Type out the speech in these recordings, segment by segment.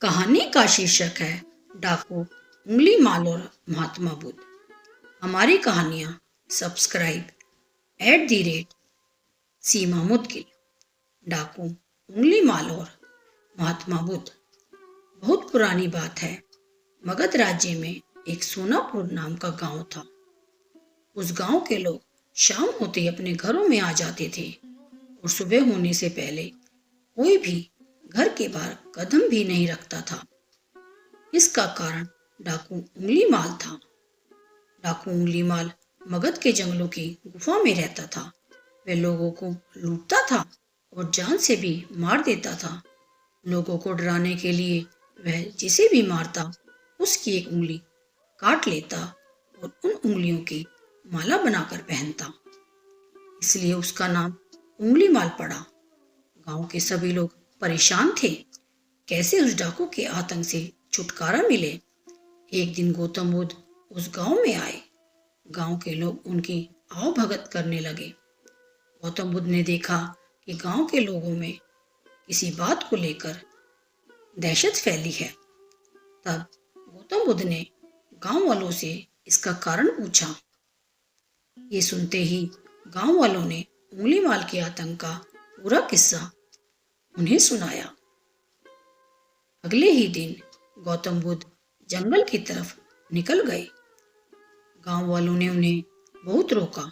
कहानी का शीर्षक है डाकू, उंगली माल और महात्मा बुद्ध। हमारी कहानियां सब्सक्राइब @सीमा मुदगिल। डाकू, उंगली माल और महात्मा बुद्ध। बहुत पुरानी बात है। मगध राज्य में एक सोनापुर नाम का गांव था। उस गांव के लोग शाम होते ही अपने घरों में आ जाते थे और सुबह होने से पहले कोई भी घर के बाहर कदम भी नहीं रखता था। इसका कारण डाकू उंगली माल था। डाकू उंगली माल मगध के जंगलों की गुफा में रहता था। वह लोगों को लूटता था और जान से भी मार देता था। लोगों को डराने के लिए वह जिसे भी मारता उसकी एक उंगली काट लेता और उन उंगलियों की माला बनाकर पहनता। इसलिए उसका नाम उंगली माल पड़ा। गांव के सभी लोग परेशान थे, कैसे उस डाकू के आतंक से छुटकारा मिले। एक दिन गौतम बुद्ध उस गांव में आए। गांव के लोग उनकी आओ भगत करने लगे। गौतम बुद्ध ने देखा कि गांव के लोगों में किसी बात को लेकर दहशत फैली है। तब गौतम बुद्ध ने गांव वालों से इसका कारण पूछा। ये सुनते ही गांव वालों ने उंगली माल के आतंक का पूरा किस्सा उन्हें सुनाया। अगले ही दिन गौतम बुद्ध जंगल की तरफ निकल गए। गांव वालों ने उन्हें बहुत रोका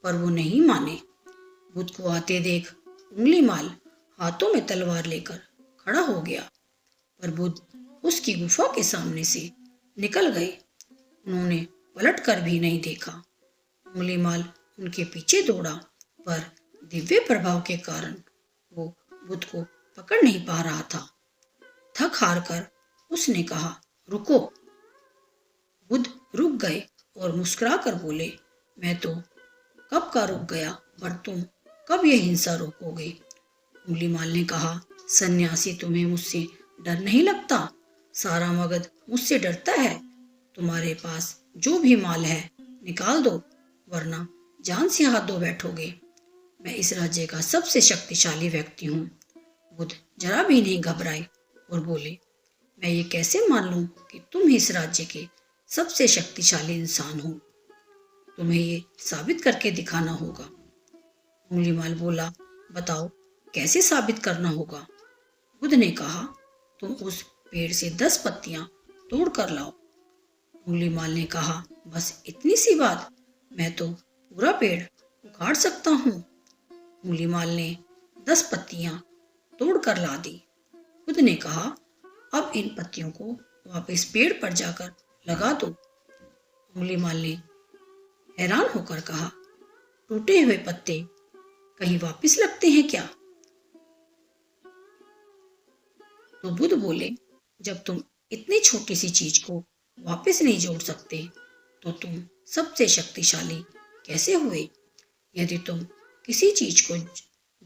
पर वो नहीं माने। बुद्ध को आते देख उंगली माल हाथों में तलवार लेकर खड़ा हो गया, पर बुद्ध उसकी गुफा के सामने से निकल गए। उन्होंने पलट कर भी नहीं देखा। उंगली माल उनके पीछे दौड़ा, पर दिव्य प्रभाव के कारण वो बुद्ध को पकड़ नहीं पा रहा था। थक हार कर उसने कहा, रुको। बुद्ध रुक गए और मुस्कुरा कर बोले, मैं तो कब का रुक गया, पर तुम कब यह हिंसा रोकोगे? उंगली माल ने कहा, सन्यासी, तुम्हें मुझसे डर नहीं लगता? सारा मगध मुझसे डरता है। तुम्हारे पास जो भी माल है निकाल दो, वरना जान से हाथ धो बैठोगे। मैं इस राज्य का सबसे शक्तिशाली व्यक्ति हूँ। बुद्ध जरा भी नहीं घबराए और बोले, मैं ये कैसे मान लूं कि तुम ही इस राज्य के सबसे शक्तिशाली इंसान हो? तुम्हें ये साबित करके दिखाना होगा। उंगली माल बोला, बताओ कैसे साबित करना होगा? बुद्ध ने कहा, तुम उस पेड़ से 10 पत्तियां तोड़ कर लाओ। उंगली माल ने कहा, बस इतनी सी बात? मैं तो पूरा पेड़ उखाड़ सकता हूँ। उंगली माल ने 10 पत्तियां तोड़ कर ला दी। बुद्ध ने कहा, अब इन पत्तियों को वापस पेड़ पर जाकर लगा दो। उंगली माल ने हैरान होकर कहा, टूटे हुए पत्ते कहीं वापस लगते हैं क्या? तो बुद्ध बोले, जब तुम इतनी छोटी सी चीज को वापस नहीं जोड़ सकते तो तुम सबसे शक्तिशाली कैसे हुए? यदि तुम किसी चीज को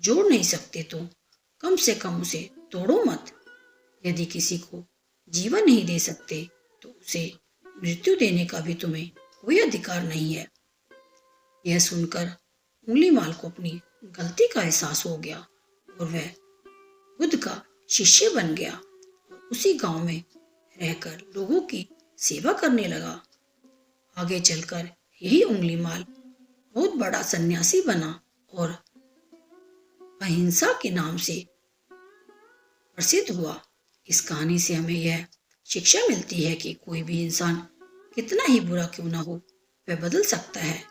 जोड़ नहीं सकते तो कम से कम उसे तोड़ो मत। यदि किसी को जीवन नहीं दे सकते तो उसे मृत्यु देने का भी तुम्हें कोई अधिकार नहीं है। यह सुनकर उंगली माल को अपनी गलती का एहसास हो गया और वह बुद्ध का शिष्य बन गया और उसी गांव में रहकर लोगों की सेवा करने लगा। आगे चलकर यही उंगली माल बहुत बड़ा सन्यासी बना और अहिंसा के नाम से प्रसिद्ध हुआ। इस कहानी से हमें यह शिक्षा मिलती है कि कोई भी इंसान कितना ही बुरा क्यों ना हो, वह बदल सकता है।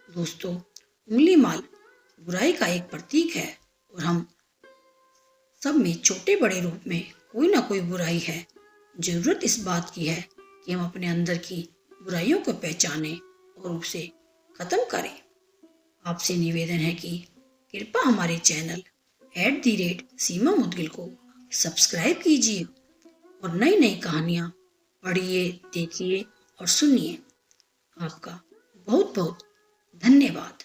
दोस्तों, उंगली माल बुराई का एक प्रतीक है और हम सब में छोटे बड़े रूप में कोई ना कोई बुराई है। जरूरत इस बात की है कि हम अपने अंदर की बुराइयों को पहचानें और उसे खत्म करें। आपसे निवेदन है कि कृपया हमारे चैनल @सीमा मुदगिल को सब्सक्राइब कीजिए और नई नई कहानियाँ पढ़िए, देखिए और सुनिए। आपका बहुत बहुत धन्यवाद।